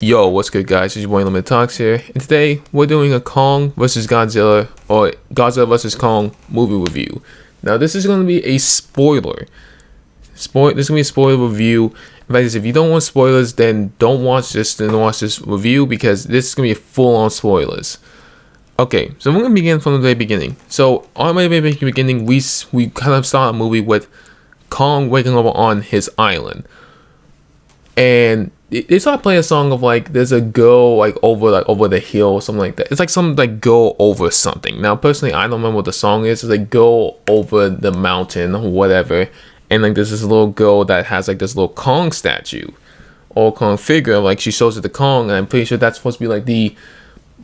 Yo, what's good, guys? It's your boy Limit Talks here, and today we're doing a Kong versus Godzilla or Godzilla versus Kong movie review. Now, this is going to be a spoiler. This is going to be a spoiler review. In fact, if you don't want spoilers, then don't watch this review because this is going to be full-on spoilers. Okay, so we're going to begin from the very beginning. So, on the very beginning, we kind of start a movie with Kong waking up on his island. And they start playing a song of like there's a girl like over the hill or something like that. It's like some like girl over something. Now personally I don't remember what the song is. It's like girl over the mountain or whatever. And like there's this little girl that has like this little Kong statue or Kong figure. Like she shows it to Kong, and I'm pretty sure that's supposed to be like the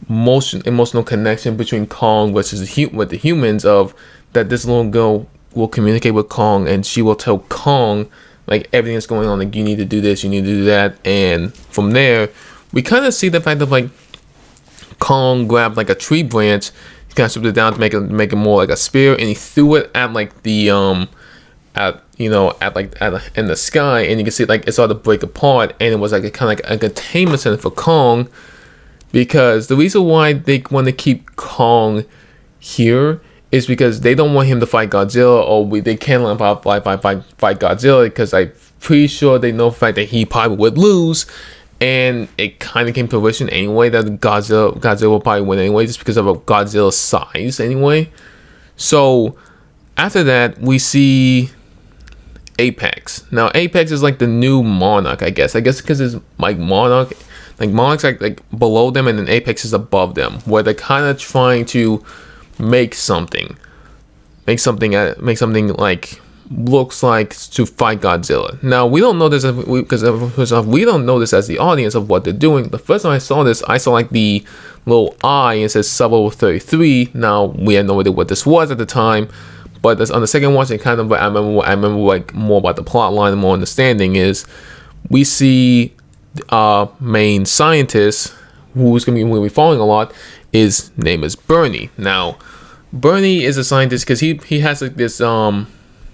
most emotional connection between Kong versus the humans, of that this little girl will communicate with Kong and she will tell Kong like everything that's going on, like you need to do this, you need to do that. And from there we kind of see the fact of like Kong grabbed like a tree branch, he kind of stripped it down to make it more like a spear, and he threw it at like the in the sky, and you can see like it started to break apart, and it was like a kind of like a containment center for Kong, because the reason why they want to keep Kong here is because they don't want him to fight Godzilla, or they can't let him fight Godzilla, because I'm pretty sure they know the fact that he probably would lose, and it kind of came to fruition anyway that Godzilla will probably win anyway, just because of Godzilla's size anyway. So after that we see Apex. Now Apex is like the new Monarch, I guess because it's like Monarch, like Monarch's like below them, and then Apex is above them, where they're kind of trying to make something like looks like to fight Godzilla. Now we don't know this because we don't know this as the audience of what they're doing. The first time I saw this, I saw like the little eye and it says sub 33. Now we had no idea what this was at the time, but on the second watch, it kind of I remember like more about the plot line and more understanding is we see main scientist who's gonna be following a lot. His name is Bernie. Now, Bernie is a scientist because he has like this little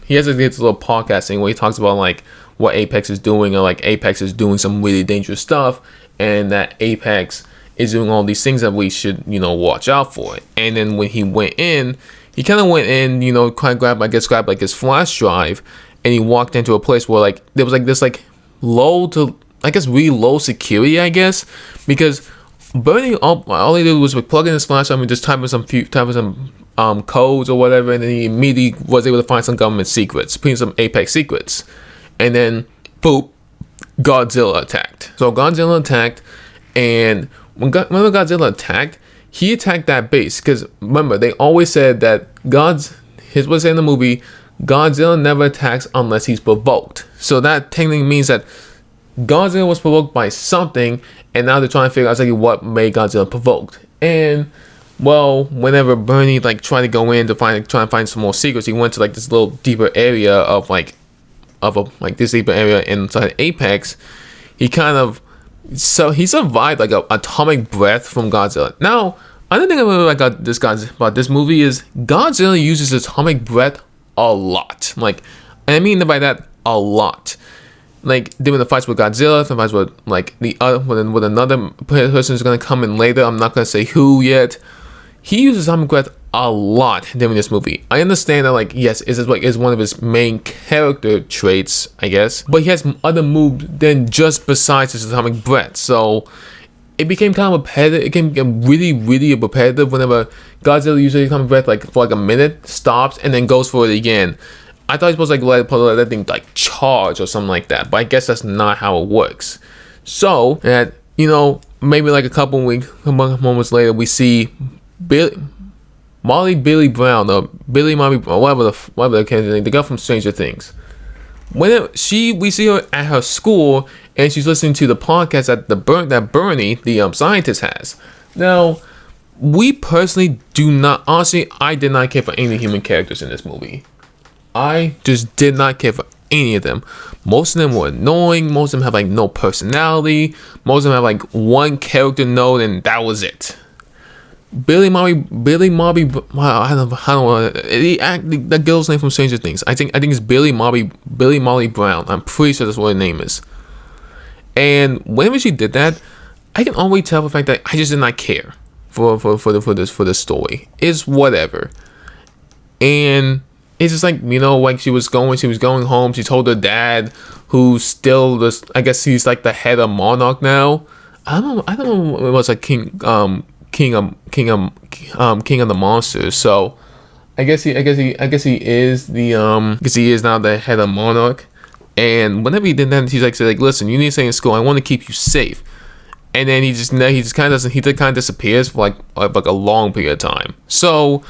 podcast thing where he talks about like what Apex is doing, and like Apex is doing some really dangerous stuff, and that Apex is doing all these things that we should watch out for. And then when he went in, he kind of went in, kind of grabbed like his flash drive, and he walked into a place where like there was like this like low to really low security, I guess, because Bernie, all he did was plug in his flash drive and just type in some codes or whatever, and then he immediately was able to find some government secrets, some Apex secrets, and then boop, Godzilla attacked. So Godzilla attacked, and when Godzilla attacked, he attacked that base, because remember they always said that his was in the movie, Godzilla never attacks unless he's provoked. So that technically means that Godzilla was provoked by something, and now they're trying to figure out exactly what made Godzilla provoked. And well, whenever Bernie like tried to go in to try and find some more secrets, he went to like this little deeper area of this deeper area inside Apex. He survived like a atomic breath from Godzilla. Now, another thing I really like about this movie is Godzilla uses atomic breath a lot. Like, and I mean by that a lot. Like doing the fights with Godzilla, the fights with like the other with another person who's gonna come in later. I'm not gonna say who yet. He uses atomic breath a lot during this movie. I understand that, like, yes, it's one of his main character traits, I guess, but he has other moves than just besides his atomic breath. So it became kind of repetitive. It became really, really repetitive whenever Godzilla uses atomic breath like for like a minute, stops, and then goes for it again. I thought he was supposed to like let that thing like charge or something like that, but I guess that's not how it works. So that maybe like a couple moments later, we see Billy Brown, whatever the name, the girl from Stranger Things. We see her at her school, and she's listening to the podcast that Bernie, the scientist, has. Now, we personally I did not care for any human characters in this movie. I just did not care for any of them. Most of them were annoying. Most of them have like no personality. Most of them have like one character node, and that was it. Billy Mobby, I don't know. The girl's name from Stranger Things. I think it's Billy Molly Brown. I'm pretty sure that's what her name is. And whenever she did that, I can always tell the fact that I just did not care for this story. It's whatever. And it's just like, like she was going home. She told her dad, who's still this, I guess he's like the head of Monarch now. I don't know if it was like king of the monsters. So I guess he is the because he is now the head of Monarch. And whenever he did that, he's like, listen, you need to stay in school. I want to keep you safe. And then he just kind of disappears for like a long period of time. So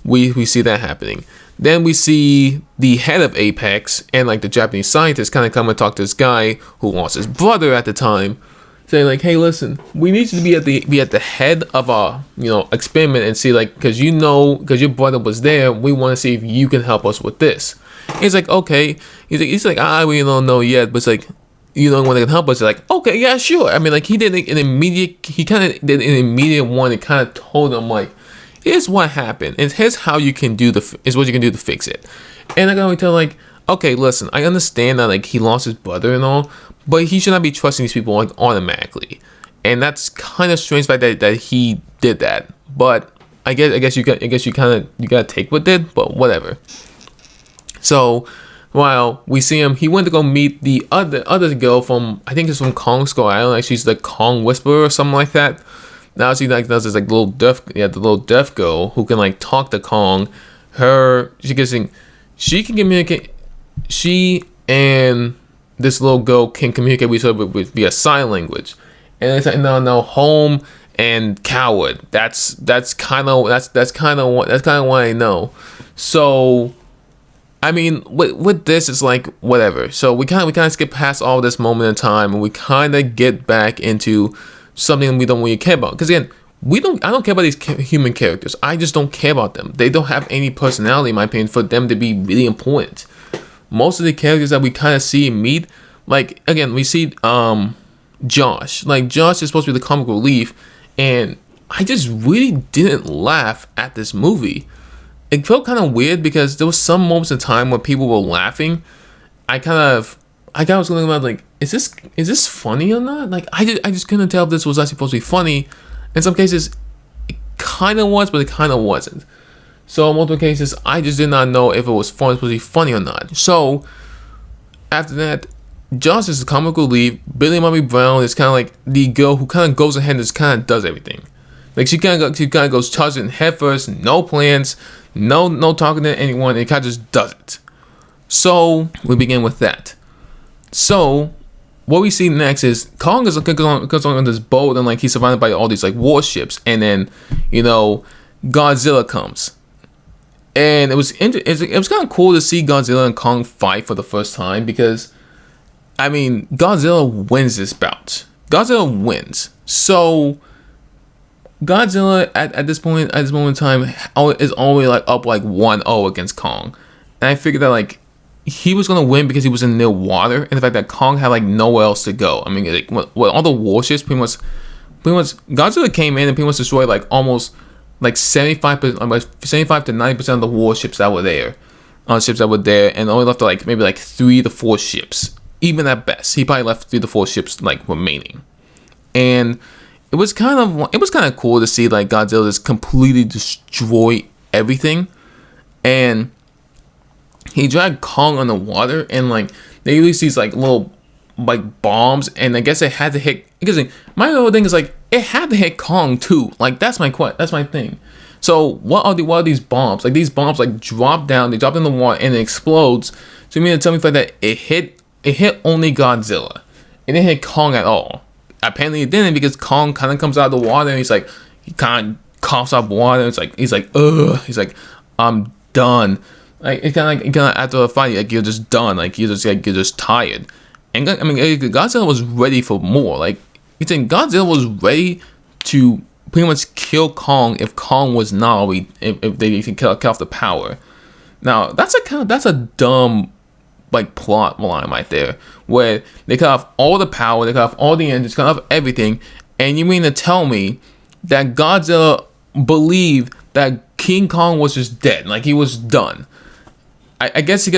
we see that happening. Then we see the head of Apex and like the Japanese scientist kind of come and talk to this guy who lost his brother at the time, saying like, hey, listen, we need you to be at the head of our experiment and see, like, because your brother was there, we want to see if you can help us with this. And he's like, okay. He's like I really don't know yet, but it's like, when they can help us. They're like, okay, yeah, sure. I mean, like he kind of did an immediate one and kind of told them like, here's what happened, and here's how you can is what you can do to fix it. And I gotta tell like, okay, listen, I understand that like he lost his brother and all, but he should not be trusting these people like automatically. And that's kind of strange fact that he did that. But I guess you gotta take with it, but whatever. So while we see him, he went to go meet the other girl from, I think it's from Kong Skull Island. Like she's the Kong Whisperer or something like that. Now she like does this like the little deaf girl who can like talk to Kong. She can communicate. She and this little girl can communicate with each other via sign language. And it's like no, home and coward. That's kind of what I know. So I mean, with this, it's like whatever. So we kind of skip past all this moment in time, and we kind of get back into something we don't really care about. Because again, I don't care about these human characters. I just don't care about them. They don't have any personality, in my opinion, for them to be really important. Most of the characters that we kind of see and meet, like again, we see Josh. Like Josh is supposed to be the comic relief, and I just really didn't laugh at this movie. It felt kind of weird because there was some moments in time where people were laughing. I was looking about like, is this funny or not? Like I just couldn't tell if this was actually supposed to be funny. In some cases, it kind of was, but it kind of wasn't. So in multiple cases, I just did not know if it was supposed to be funny or not. So after that, Josh is the comic relief. Billy Bobby Brown is kind of like the girl who kind of goes ahead and just kind of does everything. Like she kind of goes charging head first, no plans, no talking to anyone, and kind of just does it. So we begin with that. So what we see next is Kong goes on this boat, and like he's surrounded by all these like warships, and then Godzilla comes, and it was kind of cool to see Godzilla and Kong fight for the first time, because I mean Godzilla wins this bout. Godzilla wins. So Godzilla at this moment in time is already like up like 1-0 against Kong, and I figured that like he was gonna win because he was in near water, and the fact that Kong had like nowhere else to go. I mean, like with all the warships, pretty much Godzilla came in and pretty much destroyed like almost like 75 to 90% of the warships that were there, and only left like maybe like 3 to 4 ships, even at best. He probably left 3 to 4 ships like remaining, and it was kind of cool to see like Godzilla just completely destroy everything, and he dragged Kong on the water, and like they released these like little like bombs, and I guess it had to hit. Because my whole thing is like it had to hit Kong too. Like that's my thing. So what are these bombs? Like these bombs like drop down, they drop in the water, and it explodes. So you mean to tell me that it hit only Godzilla, it didn't hit Kong at all? Apparently it didn't, because Kong kind of comes out of the water, and he kind of coughs up water. He's like ugh. He's like, I'm done. Like it's kind of after a fight, like you're just done. Like you're just tired. And I mean, Godzilla was ready for more. Like you think Godzilla was ready to pretty much kill Kong if Kong was not if they can cut off the power. Now that's a dumb like plot line right there, where they cut off all the power, they cut off all the engines, cut off everything, and you mean to tell me that Godzilla believed that King Kong was just dead, like he was done? I guess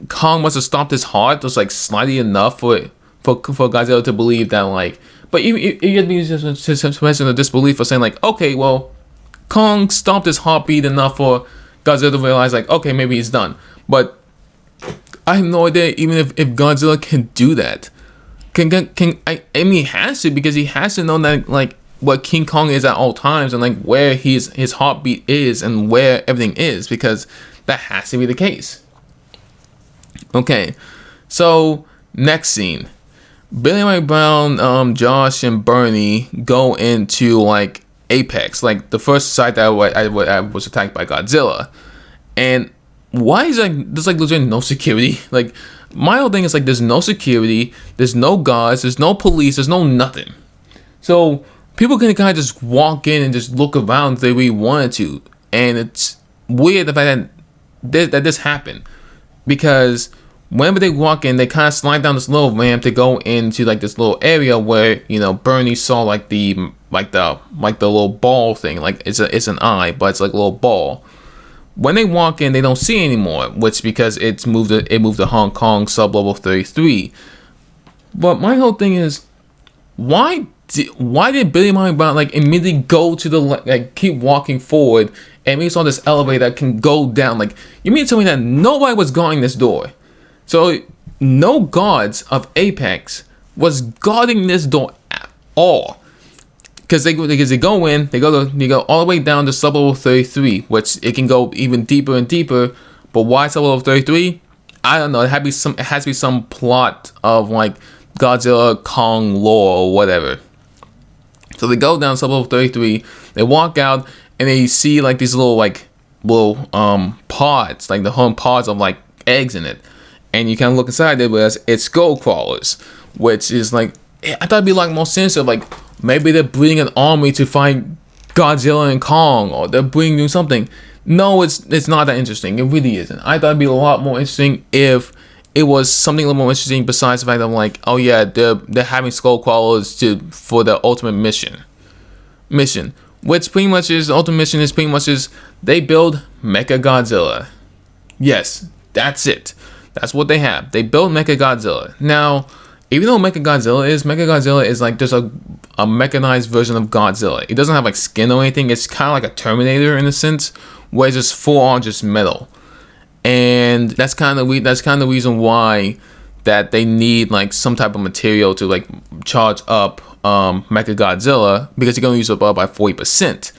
Kong must have stopped his heart just like slightly enough for Godzilla to believe that like But you get me suspension of disbelief for saying like, okay, well, Kong stopped his heartbeat enough for Godzilla to realize like, okay, maybe he's done. But I have no idea even if Godzilla can do that. I mean, he has to, because he has to know that like what King Kong is at all times, and like where his heartbeat is and where everything is, because that has to be the case. Okay, so next scene. Billy Mike Brown, Josh, and Bernie go into like Apex, like the first site that I was attacked by Godzilla. And why is there's like legit no security? Like, my whole thing is like, there's no security, there's no guards, there's no police, there's no nothing. So people can kind of just walk in and just look around if they really wanted to. And it's weird the fact that this happened, because whenever they walk in, they kind of slide down this little ramp to go into like this little area where, you know, Bernie saw like the little ball thing. Like it's an eye, but it's like a little ball. When they walk in, they don't see anymore, which because it moved to Hong Kong sublevel 33. But my whole thing is, why did Billy Mike Brown like immediately go to the like keep walking forward, and we saw this elevator that can go down? Like, you mean to tell me that nobody was guarding this door? So no guards of Apex was guarding this door at all, because they go in, they go all the way down to sublevel 33, which it can go even deeper and deeper. But why sublevel 33? I don't know. It has to be some plot of like Godzilla Kong lore or whatever. So they go down sublevel 33. They walk out and they see like these little pods, like the home pods of like eggs in it. And you kind of look inside it, but it's skull crawlers, which is like, I thought it'd be like more sense of like, maybe they're bringing an army to find Godzilla and Kong, or they're bringing something. No, it's not that interesting. It really isn't. I thought it'd be a lot more interesting if it was something a little more interesting besides the fact that I'm like, oh yeah, they're having skull crawlers for the ultimate mission, which pretty much is, the ultimate mission is pretty much is they build Mecha Godzilla. Yes, that's it. That's what they have. They built Mecha Godzilla. Now, even though Mecha Godzilla is like just a mechanized version of Godzilla. It doesn't have like skin or anything. It's kind of like a Terminator in a sense, where it's just full on just metal. And that's kind of the reason why that they need like some type of material to like charge up Mecha Godzilla, because you're gonna use it up by 40%.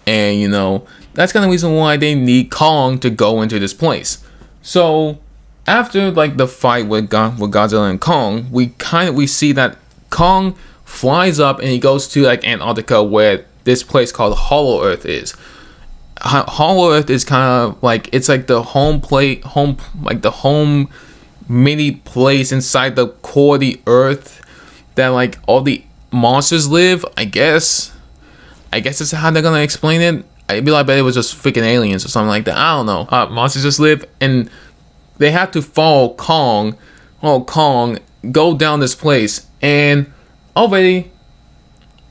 And you know, that's kind of the reason why they need Kong to go into this place. So after like the fight with Godzilla and Kong, we see that Kong flies up and he goes to like Antarctica, where this place called Hollow Earth is. Hollow Earth is kind of like, it's like the home mini place inside the core of the Earth that like all the monsters live. I guess that's how they're gonna explain it. I bet it was just freaking aliens or something like that. I don't know. Monsters just live, and they have to follow Kong, go down this place. And already,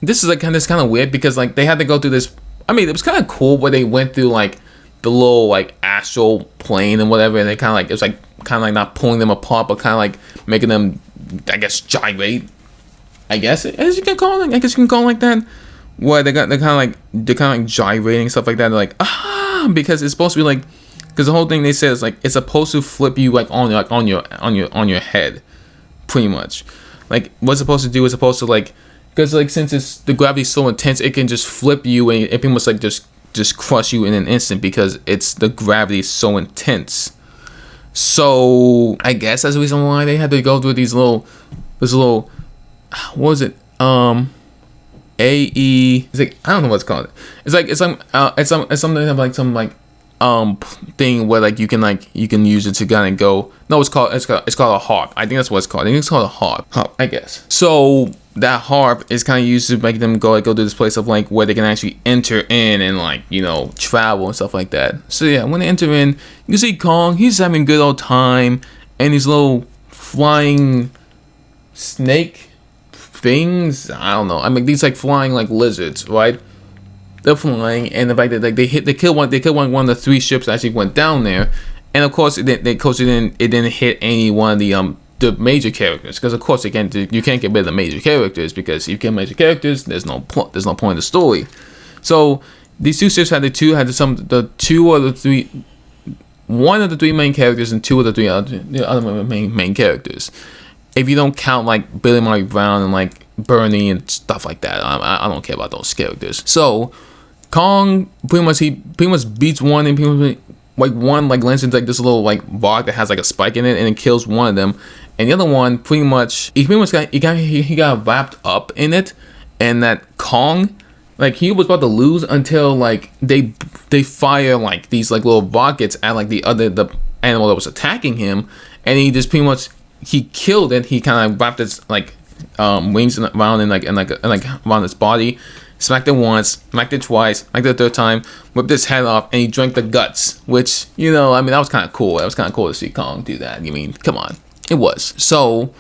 this is like kind of weird, because like they had to go through this. I mean, it was kind of cool where they went through like the little like astral plane and whatever, and they kind of like, it was like kind of like not pulling them apart, but kind of like making them, I guess, gyrate. I guess you can call it like that. Where they're kind of like gyrating, stuff like that. They're like, because it's supposed to be like, because the whole thing they said is like, it's supposed to flip you like on your head, pretty much. Like what's it supposed to do is supposed to like, because like since the gravity's so intense, it can just flip you, and it pretty much like just crush you in an instant, because the gravity is so intense. So I guess that's the reason why they had to go through this little what was it? AE. It's like, I don't know what it's called. It's something like some like thing where like you can use it to kind of go. No, it's called a harp. I think that's what it's called. I think it's called a harp, I guess. So that harp is kind of used to make them go to this place of like where they can actually enter in and like, you know, travel and stuff like that. So yeah, when they enter in, you can see Kong. He's having a good old time, and these little flying snake things, I don't know. I mean, these like flying like lizards, right? They're flying, and the fact that like they killed one of the 3 ships that actually went down there, and of course it didn't hit any one of the major characters, because of course you can't get rid of the major characters, because if you get major characters, there's no point in the story. So these two ships had the two or the three, one of the three main characters and two of the other main characters. If you don't count like Billy Mike Brown and like Bernie and stuff like that, I don't care about those characters. So Kong pretty much beats one, and one lands into like this little like rock that has like a spike in it, and it kills one of them. And the other one he got wrapped up in it, and that Kong, like, he was about to lose until like they fire like these like little rockets at like the animal that was attacking him, and he just pretty much killed it. He kind of wrapped its like wings around and around its body, smacked it once, smacked it twice, smacked it the third time, whipped its head off, and he drank the guts. Which, that was kind of cool. That was kind of cool to see Kong do that. I mean, come on, it was. So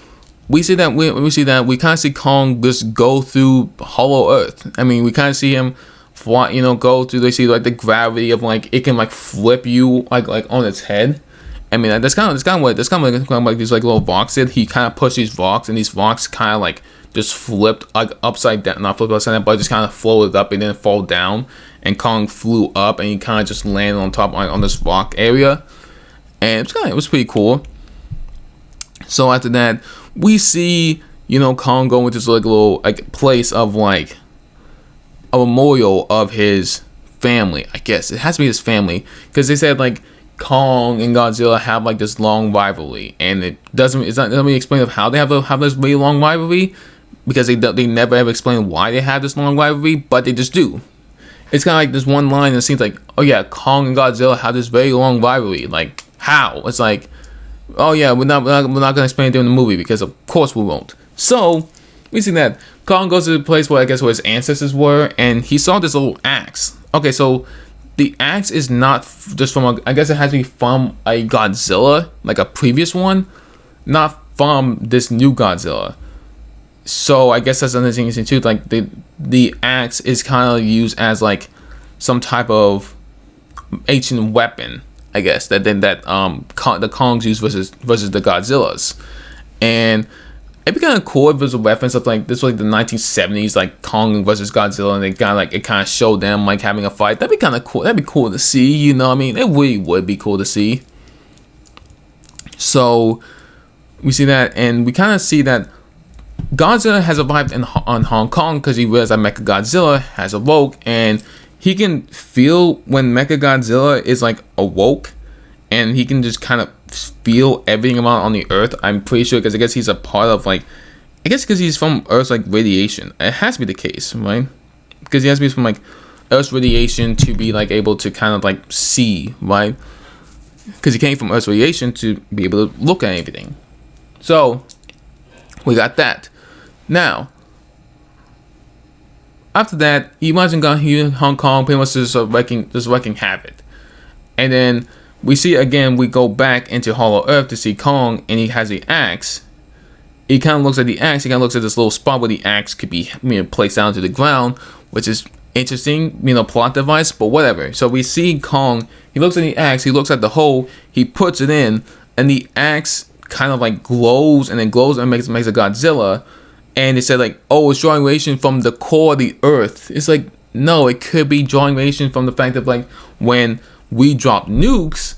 we see that we kind of see Kong just go through Hollow Earth. I mean, we kind of see him fly, go through. They see like the gravity of like it can like flip you like on its head. I mean, that's kind of like these like little rocks did. He kind of pushed these rocks, and these rocks kind of like just flipped like upside down, not flipped upside down, but just kind of floated up and then fall down. And Kong flew up, and he kind of just landed on top on this rock area, and it was pretty cool. So after that, we see Kong go into this like little like place of like a memorial of his family. I guess it has to be his family, because they said like Kong and Godzilla have like this long rivalry, and it's not really explain of how they have this really long rivalry, because they never ever explain why they have this long rivalry, but they just do. It's kind of like this one line that seems like, oh yeah, Kong and Godzilla have this very long rivalry. Like, how? It's like, oh yeah, we're not gonna explain it during the movie, because of course we won't. So we see that Kong goes to the place where his ancestors were, and he saw this little axe. Okay, so the axe is not just from I guess it has to be from a Godzilla, like a previous one, not from this new Godzilla. So I guess that's another thing too. Like the axe is kind of used as like some type of ancient weapon, I guess, that the Kongs use versus the Godzillas. And it'd be kind of cool if it was a reference of like this was like the 1970s, like Kong versus Godzilla, and it kind of showed them like having a fight. That'd be kind of cool. That'd be cool to see. I mean, it really would be cool to see. So we see that, and we kind of see that Godzilla has arrived on Hong Kong, because he realized that Mechagodzilla has awoke, and he can feel when Mechagodzilla is like awoke, and he can just kind of feel everything about on the Earth. I'm pretty sure, because I guess he's a part of like, I guess because he's from Earth's like radiation. It has to be the case, right? Because he has to be from like Earth's radiation to be like able to kind of like see, right? Because he came from Earth's radiation to be able to look at anything. So we got that. Now, after that, you imagine Hong Kong pretty much just wrecking havoc. And then we see again, we go back into Hollow Earth to see Kong, and he has the axe. He kind of looks at the axe. He kind of looks at this little spot where the axe could be placed down to the ground, which is interesting, plot device, but whatever. So we see Kong. He looks at the axe. He looks at the hole. He puts it in, and the axe kind of like glows, and makes a Godzilla. And it said like, oh, it's drawing radiation from the core of the Earth. It's like, no, it could be drawing radiation from the fact of like when we drop nukes,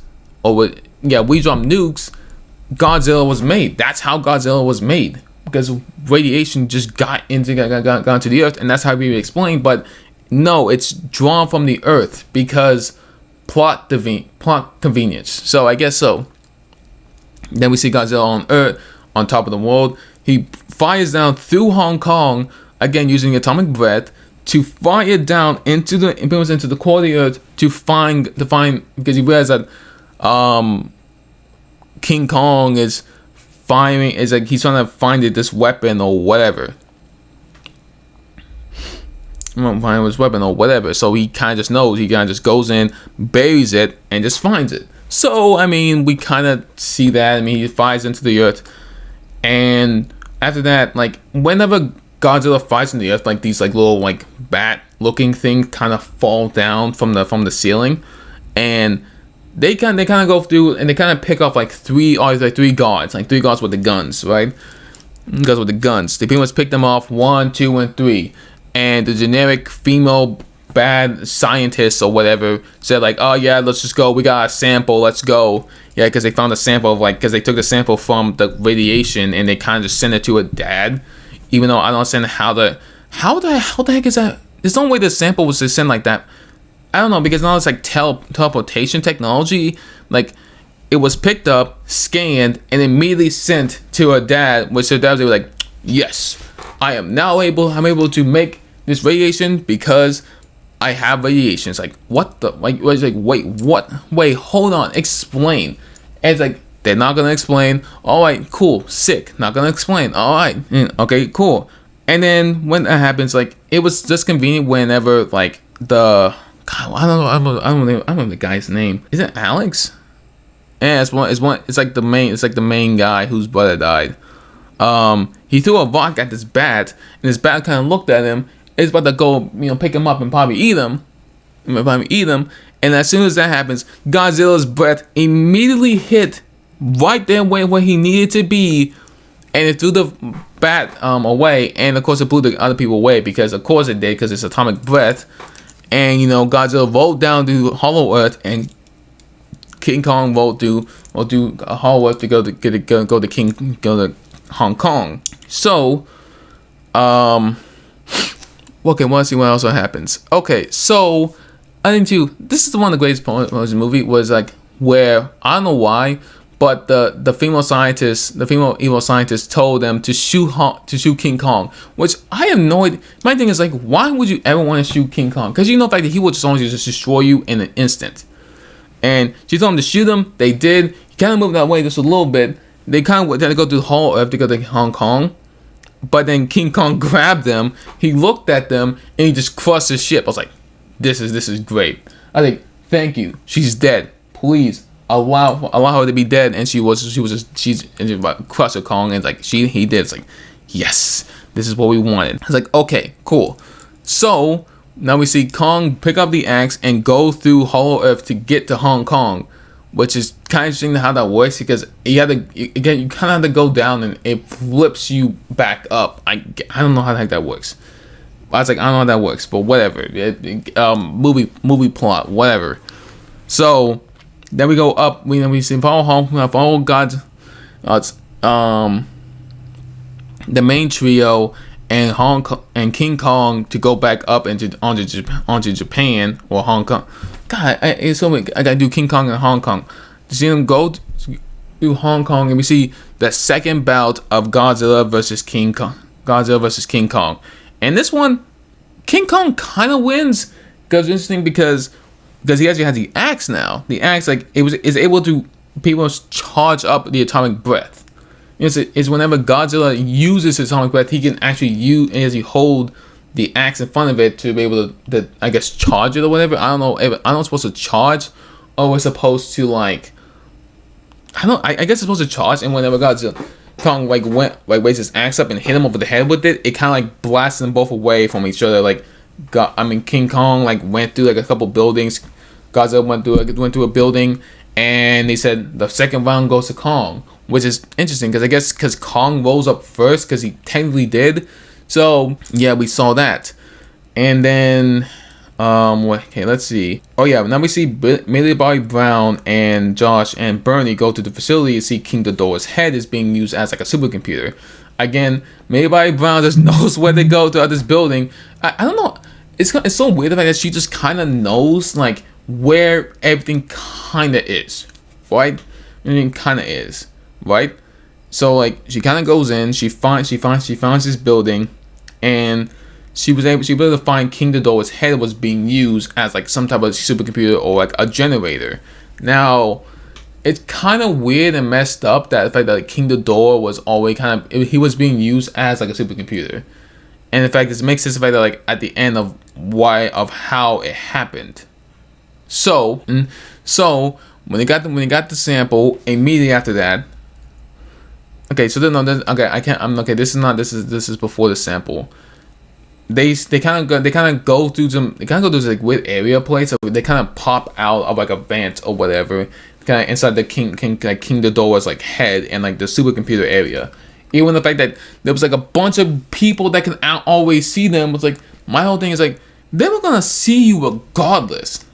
Godzilla was made. That's how Godzilla was made, because radiation just got into the Earth, and that's how we explain. But no, it's drawn from the Earth because plot convenience. So I guess so. Then we see Godzilla on Earth, on top of the world. He fires down through Hong Kong, again using atomic breath, to fire down into the core of the Earth to find, because he realized that King Kong is firing, is like he's trying to find this weapon or whatever. Find his weapon or whatever. So he kind of just knows. He kind of just goes in, buries it, and just finds it. So I mean, we kind of see that. I mean, he fires into the Earth, and after that, like whenever Godzilla fights in the Earth, like these like little like bat looking things kind of fall down from the ceiling, and they kind of go through and they kind of pick off like three guards, like 3 guards with the guns, right? Guys with the guns. They pretty much pick them off 1, 2, and 3, and the generic female bad scientists or whatever said like, oh yeah, let's just go. We got a sample. Let's go. Yeah, because they found a sample of because they took the sample from the radiation and they kind of just sent it to a dad. Even though I don't understand how the heck is that? There's no way the sample was just sent like that. I don't know, because now it's like teleportation technology. Like, it was picked up, scanned, and immediately sent to her dad, which her dad was like, yes, I'm able to make this radiation because I have radiation. It's like, what the, like, it's like, wait, what? Wait, hold on, explain. And it's like, they're not gonna explain. All right, cool, sick. Not gonna explain. All right, okay, cool. And then when that happens, like, it was just convenient whenever like the God, I don't know the guy's name. Is it Alex? Yeah, it's like the main guy whose brother died. He threw a rock at this bat, and this bat kind of looked at him. It's about to go, pick him up and probably eat him. And as soon as that happens, Godzilla's breath immediately hit right there where he needed to be, and it threw the bat away. And of course, it blew the other people away because, of course, it did, because it's atomic breath. And Godzilla rolled down to Hollow Earth, and King Kong rolled to Hollow Earth to go to Hong Kong. So, okay, let's see what else happens. Okay, so I think too, this is one of the greatest parts of the movie was like where I don't know why, but the female evil scientist told them to shoot King Kong, which I have no idea. My thing is like, why would you ever want to shoot King Kong? Because the fact that he would just destroy you in an instant. And she told him to shoot him. They did. He kind of moved that way just a little bit. They kind of had to go through the Hollow Earth to go to Hong Kong. But then King Kong grabbed them. He looked at them and he just crushed his ship. I was like, this is great. I think, thank you. She's dead. Please allow her to be dead. And she's crushed her Kong, and like he did. It's like, yes, this is what we wanted. I was like, okay, cool. So now we see Kong pick up the axe and go through Hollow Earth to get to Hong Kong, which is kind of interesting how that works, because you kind of have to go down and it flips you back up. I don't know how the heck that works. I was like, I don't know how that works, but whatever. Movie plot, whatever. So then we go up. We see follow God's the main trio and Hong Kong and King Kong to go back up onto Japan or Hong Kong. God, it's so weird. I gotta do King Kong and Hong Kong. To see them go through Hong Kong, and we see the second bout of Godzilla versus King Kong. And this one, King Kong kind of wins. Because it's interesting because he actually has the axe now. The axe is able to charge up the atomic breath. It's whenever Godzilla uses his atomic breath, he can actually hold the axe in front of it to be able to I guess charge it or whatever. I don't know. I don't know if it's supposed to charge, or we're supposed to I guess it's supposed to charge. And whenever Kong raised his axe up and hit him over the head with it, it kind of blasted them both away from each other. King Kong went through a couple buildings. Godzilla went through a building, and they said the second round goes to Kong, which is interesting because Kong rose up first because he technically did. So yeah, we saw that, and then okay, let's see. Oh yeah, now we see Millie Bobby Brown and Josh and Bernie go to the facility and see King Ghidorah's head is being used as a supercomputer. Again, Millie Bobby Brown just knows where to go to this building. I don't know. It's so weird the fact that she just kind of knows where everything kind of is, right? Everything kind of is, right? So she kind of goes in. She finds this building, and she was able to find King Ghidorah's head was being used as some type of supercomputer or a generator. Now, it's kind of weird and messed up that the fact that King Ghidorah was always he was being used as a supercomputer, and in fact, this makes sense the fact that at the end of how it happened. So when they got the sample immediately after that. Okay, so then okay, I can't. This is before the sample. they kind of go through this like weird area place. So they kind of pop out of like a vent or whatever, kind of inside the King Ghidorah's like head and like the supercomputer area. Even the fact that there was like a bunch of people that can always see them was like, my whole thing is like, they were gonna see you regardless.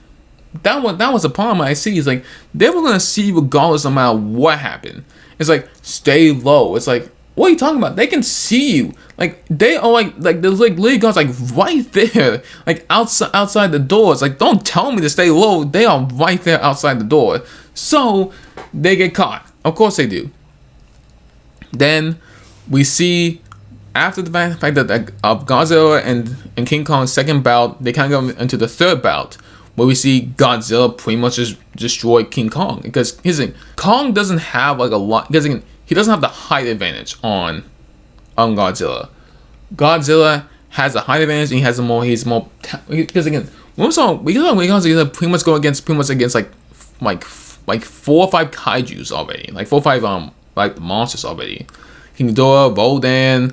That was the problem I see. Is like they were gonna see you regardless no matter what happened. It's like, stay low. It's like, what are you talking about? They can see you. Like they are like there's like literally guys like right there, like outside the doors. Like, don't tell me to stay low. They are right there outside the door. So they get caught. Of course they do. Then we see, after the fact that of Godzilla and King Kong's second bout, they kind of go into the third bout, where we see Godzilla pretty much just destroy King Kong. Because here's the thing, Kong doesn't have like a lot, because he doesn't have the height advantage on Godzilla. Godzilla has a height advantage, and he's more because again, when we saw Godzilla pretty much go against like 4 or 5 kaijus already, like 4 or 5 like monsters already. King Ghidorah, Rodan,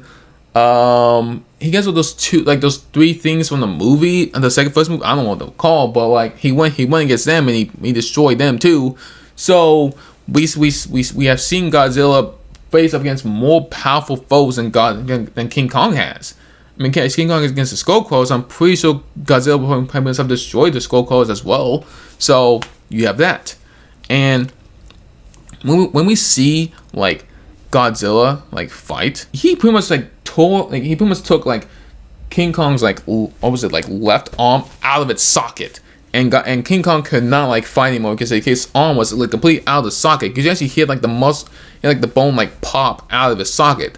he gets with those 3 things from the movie and the first movie. I don't know what they're called, but like he went against them and he destroyed them too. So we have seen Godzilla face up against more powerful foes than King Kong has. I mean, King Kong is against the Skullcrows. I'm pretty sure Godzilla will probably have destroyed the Skullcrows as well. So you have that. And when we see like Godzilla like fight, he pretty much took like King Kong's like left arm out of its socket, and King Kong could not like fight anymore because his arm was like completely out of the socket. Because you actually hear like the bone like pop out of his socket,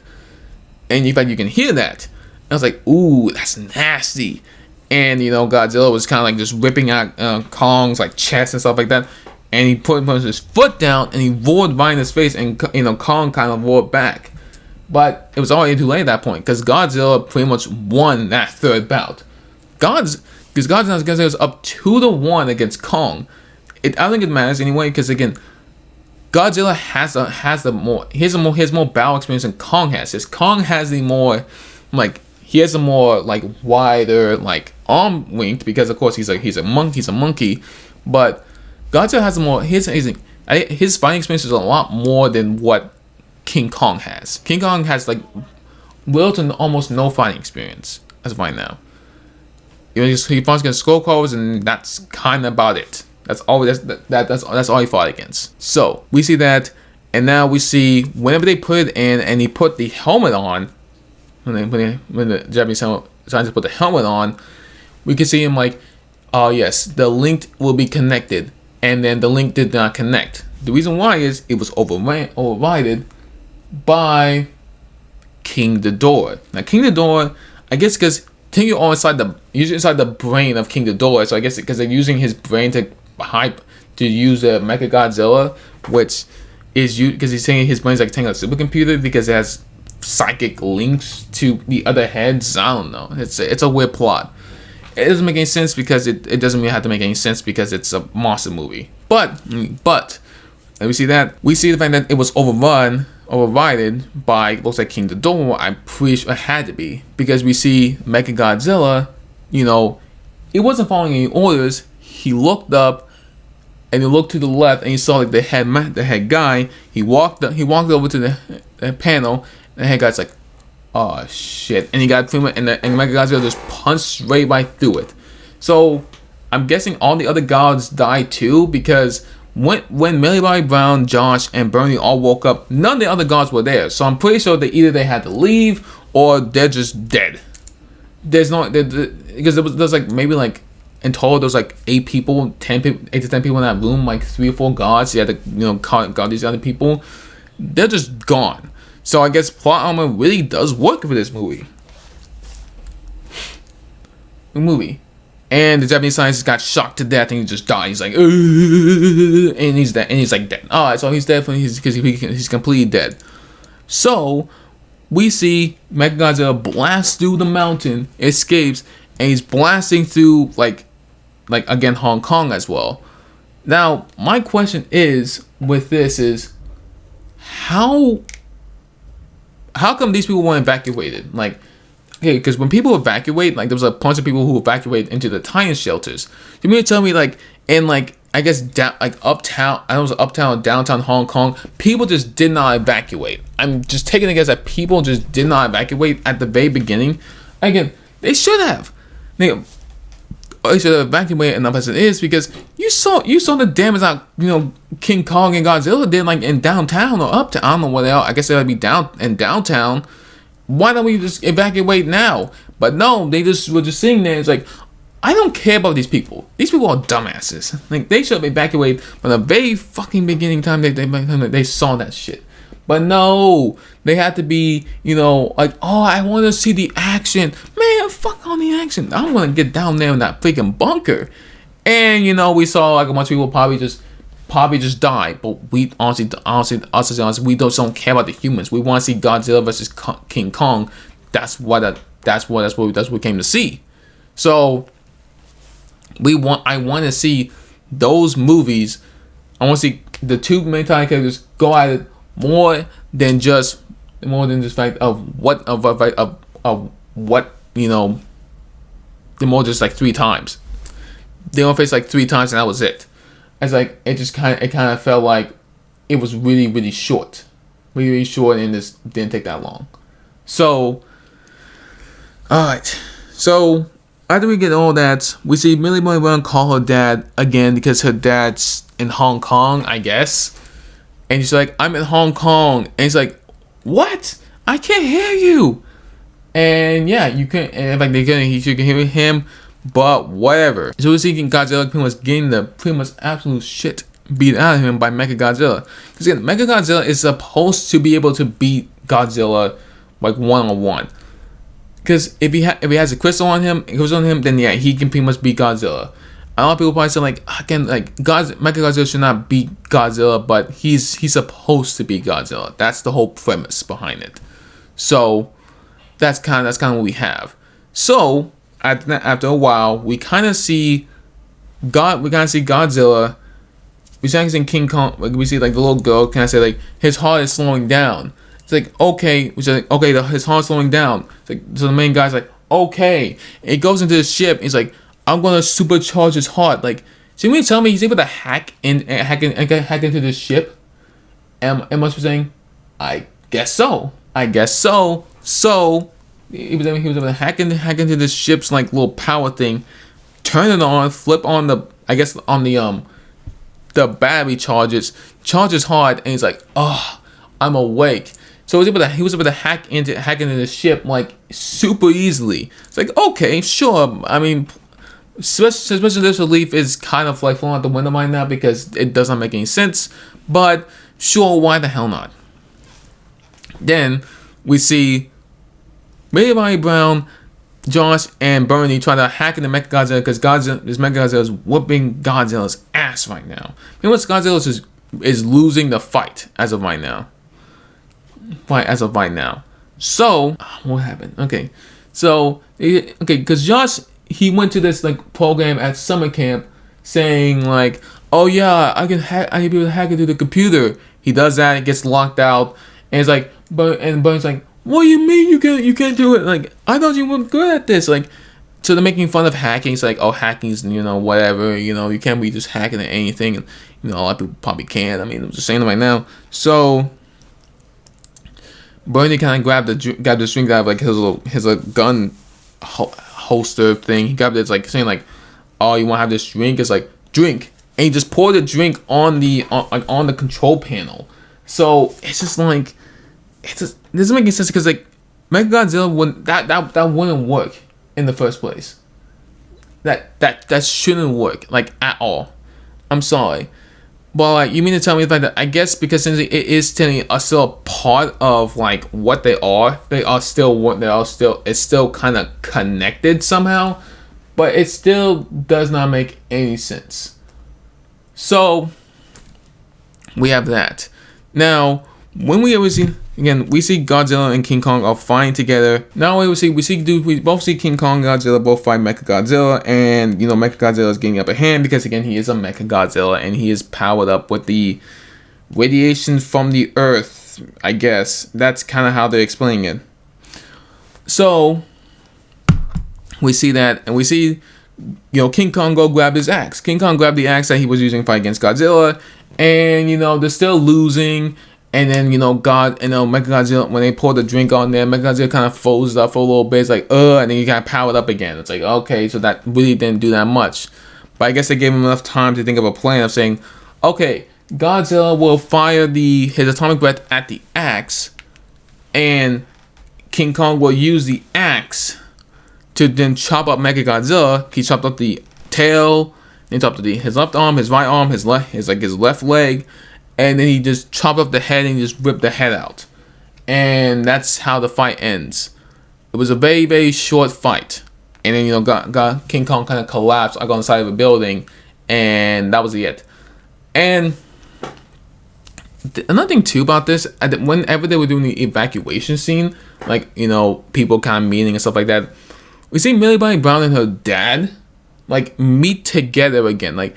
and in fact you can hear that. And I was like, ooh, that's nasty. And Godzilla was kind of like just ripping out Kong's like chest and stuff like that. And he put his foot down and he roared right in his face, and Kong kind of roared back. But it was already too late at that point, because Godzilla pretty much won that third bout. Because Godzilla was up 2-1 against Kong. I don't think it matters anyway, because again, Godzilla has more battle experience than Kong has. Kong has the more he has a more like wider like arm length, because of course he's a monkey, but Godzilla has more. His fighting experience is a lot more than what King Kong has. King Kong has like little to almost no fighting experience as of right now. He fights against Skullcrows, and that's kind of about it. That's all he fought against. So we see that, and now we see whenever they put it in, and he put the helmet on. When the Japanese scientists put the helmet on, we can see him like, oh yes, the link will be connected. And then the link did not connect. The reason why is it was overridden by King Ghidorah. Now King Ghidorah, I guess because you're inside the brain of King Ghidorah, so I guess because they're using his brain to use a Mechagodzilla, which is because he's saying his brain's like taking a supercomputer because it has psychic links to the other heads. I don't know. It's a weird plot. It doesn't make any sense because it doesn't really have to make any sense because it's a monster movie. But and we see that. We see the fact that it was overridden by, looks like King Ghidorah. I'm pretty sure it had to be, because we see Mechagodzilla, he wasn't following any orders. He looked up and he looked to the left and he saw like the head guy. He walked over to the panel, and the head guy's like, oh shit, and he got through it, and Mechagodzilla just punched right through it. So I'm guessing all the other gods died too, because when Millie Bobby Brown, Josh, and Bernie all woke up, none of the other gods were there. So I'm pretty sure that either they had to leave or they're just dead. Because there's like maybe like in total there's like 8 to 10 people in that room, like 3 or 4 gods. You had to guard these other people. They're just gone. So I guess plot armor really does work for this movie. And the Japanese scientist got shocked to death and he just died. He's like, and he's dead. And he's like dead. Alright, so he's dead because he's completely dead. So we see Mechagodzilla blast through the mountain, escapes, and he's blasting through like again Hong Kong as well. Now my question is with this is how come these people weren't evacuated? Like, okay, because when people evacuate, like there was a bunch of people who evacuated into the Titan shelters. You mean to tell me like in like I guess down like uptown, I don't know, it was uptown, downtown Hong Kong, people just did not evacuate. I'm just taking a guess that people just did not evacuate at the very beginning. Again, they should have. They should have evacuated enough as it is, because you saw the damage that King Kong and Godzilla did like in downtown or uptown. I don't know what else. I guess it would be downtown. Why don't we just evacuate now? But no, they just were just sitting there. It's like, I don't care about these people. These people are dumbasses. Like, they should have evacuated from the very fucking beginning time they saw that shit. But no, they had to be, like, oh, I want to see the action. Man, fuck on the action. I want to get down there in that freaking bunker. And, we saw like a bunch of people probably just die. But we honestly, we don't care about the humans. We want to see Godzilla versus King Kong. That's what we came to see. So I want to see those movies. I want to see the two main Titan characters go at it more than just fact of what they're more just like 3 times. They only faced like 3 times and that was it. It's like it kind of felt like it was really, really short, and this didn't take that long. So, all right, so. After we get all that, we see Millie Bobby Brown call her dad again because her dad's in Hong Kong, I guess. And she's like, I'm in Hong Kong. And he's like, what? I can't hear you. And yeah, you can. And in fact, you can hear him, but whatever. So we're seeing Godzilla pretty much getting the pretty much absolute shit beat out of him by Mechagodzilla. Because again, Mechagodzilla is supposed to be able to beat Godzilla like one-on-one. Because if he has a crystal on him, then yeah, he can pretty much beat Godzilla. A lot of people probably say Mechagodzilla should not beat Godzilla, but he's supposed to beat Godzilla. That's the whole premise behind it. So that's kind of what we have. So after a while, we kind of see Godzilla. We see King Kong. Like, we see like the little girl kind of say like his heart is slowing down. It's like, okay, his heart's slowing down. It's like, so the main guy's like, okay. And he goes into the ship. And he's like, I'm gonna supercharge his heart. Like, so you mean to tell me he's able to hack into the ship? And must be saying, I guess so. So he was able to hack into the ship's like little power thing, turn it on, flip on the battery charges hard, and he's like, oh, I'm awake. So he was able to hack into the ship like super easily. It's like, okay, sure. I mean, suspension of disbelief is kind of like falling out the window right now because it doesn't make any sense. But sure, why the hell not? Then we see Millie Bobby Brown, Josh, and Bernie trying to hack into Mechagodzilla because this Mechagodzilla is whooping Godzilla's ass right now. Pretty much Godzilla is losing the fight as of right now. So what happened? Okay, so because Josh, he went to this like program at summer camp saying like, oh yeah, I can be able to hack into the computer. He does that, it gets locked out, and it's like, Bernie's like, what do you mean you can't do it? Like, I thought you were good at this. Like, so they're making fun of hacking. It's like, oh, hacking's whatever. You can't be just hacking at anything. And a lot of people probably can. I mean, I'm just saying it right now. So Bernie kind of grabbed the string out of like his gun holster thing. He grabbed it. It's like saying like, oh, you want to have this drink? It's like, drink, and he just poured the drink on the control panel. So it's just like, it doesn't make any sense because like Mechagodzilla wouldn't work in the first place. That shouldn't work like at all. I'm sorry, but like, you mean to tell me that I guess because since it is still a part of like what it's still kind of connected somehow, but it still does not make any sense. So we have that. Now when we see Godzilla and King Kong are fighting together. Now we both see King Kong and Godzilla both fight Mechagodzilla, and Mechagodzilla is getting upper hand because again he is a Mechagodzilla and he is powered up with the radiation from the Earth. I guess that's kind of how they're explaining it. So we see that, and we see, King Kong go grab his axe. King Kong grabbed the axe that he was using to fight against Godzilla, and they're still losing. And then Mechagodzilla, when they pour the drink on there, Mechagodzilla kind of folds up for a little bit. It's like, and then he kind of powered up again. It's like, okay, so that really didn't do that much. But I guess they gave him enough time to think of a plan of saying, okay, Godzilla will fire his atomic breath at the axe, and King Kong will use the axe to then chop up Mechagodzilla. He chopped up the tail, he chopped up his left arm, his right arm, his left leg, and then he just chopped up the head and just ripped the head out. And that's how the fight ends. It was a very, very short fight. And then, King Kong kind of collapsed on the side of a building, and that was it. And another thing too about this, whenever they were doing the evacuation scene, like, people kind of meeting and stuff like that, we see Millie Bobby Brown and her dad, like, meet together again. Like,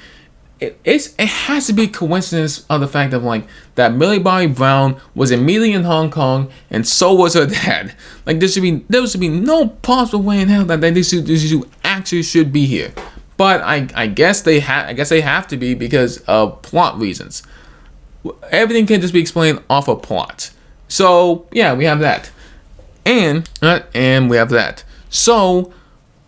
it has to be a coincidence of the fact of, like, that Millie Bobby Brown was immediately in Hong Kong, and so was her dad. Like, there should be no possible way in hell that these two actually should be here. But I guess they have to be because of plot reasons. Everything can just be explained off a plot. So yeah, we have that, and we have that. So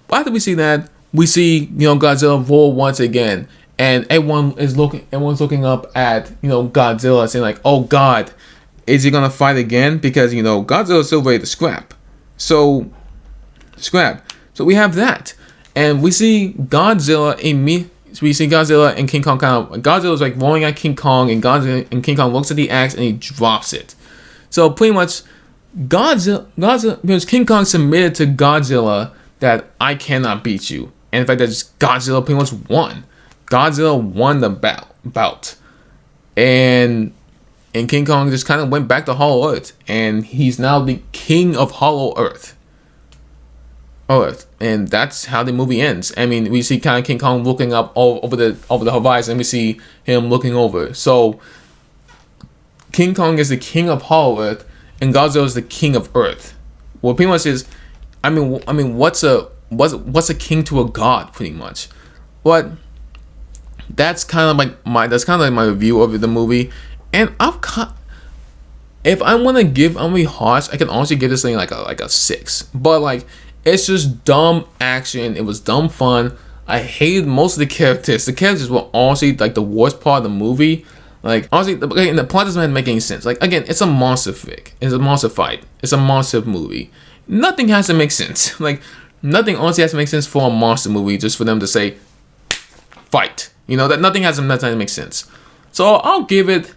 after we see that, we see Godzilla roar once again. And everyone's looking up at, Godzilla, saying like, oh God, is he gonna fight again? Because, Godzilla's still ready to scrap. So we have that. And we see Godzilla and King Kong Godzilla's like rolling at King Kong, and King Kong looks at the axe and he drops it. So pretty much Godzilla, because King Kong submitted to Godzilla that I cannot beat you. And in fact, that Godzilla pretty much won. Godzilla won the bout, and King Kong just kind of went back to Hollow Earth, and he's now the king of Hollow Earth. And that's how the movie ends. I mean, we see kind of King Kong looking up over the horizon. We see him looking over. So King Kong is the king of Hollow Earth, and Godzilla is the king of Earth. Well, pretty much is, I mean, what's a king to a god, pretty much, but. That's kind of like my review of the movie, and if I want to be harsh, I can honestly give this thing like a 6. But like, it's just dumb action. It was dumb fun. I hated most of the characters. The characters were honestly like the worst part of the movie. Like, honestly, the plot doesn't make any sense. Like, again, it's a monster fic. It's a monster fight. It's a monster movie. Nothing has to make sense. Like, nothing honestly has to make sense for a monster movie just for them to say fight. That nothing has to make sense. So I'll give it,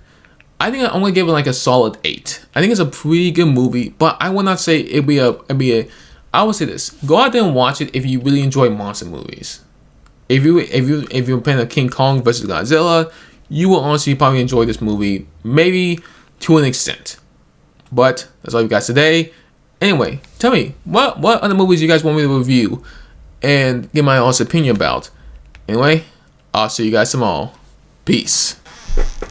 I think I'm gonna give it like a solid 8. I think it's a pretty good movie, but I would not say it'd be a. I would say this: go out there and watch it if you really enjoy monster movies. If you're a fan of King Kong versus Godzilla, you will honestly probably enjoy this movie, maybe to an extent. But that's all you guys today. Anyway, tell me what other movies you guys want me to review and give my honest opinion about. Anyway. I'll see you guys tomorrow. Peace.